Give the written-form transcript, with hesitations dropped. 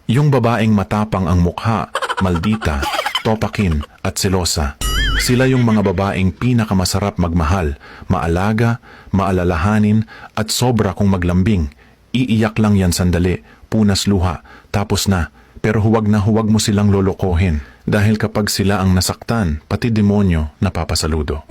Yung babaeng matapang ang mukha, maldita, topakin at selosa. Sila yung mga babaeng pinakamasarap magmahal, maalaga, maalalahanin at sobra kung maglambing. Iiyak lang yan sandali, punas luha, tapos na. Pero huwag na huwag mo silang lolokohin. Dahil kapag sila ang nasaktan, pati demonyo napapasaludo.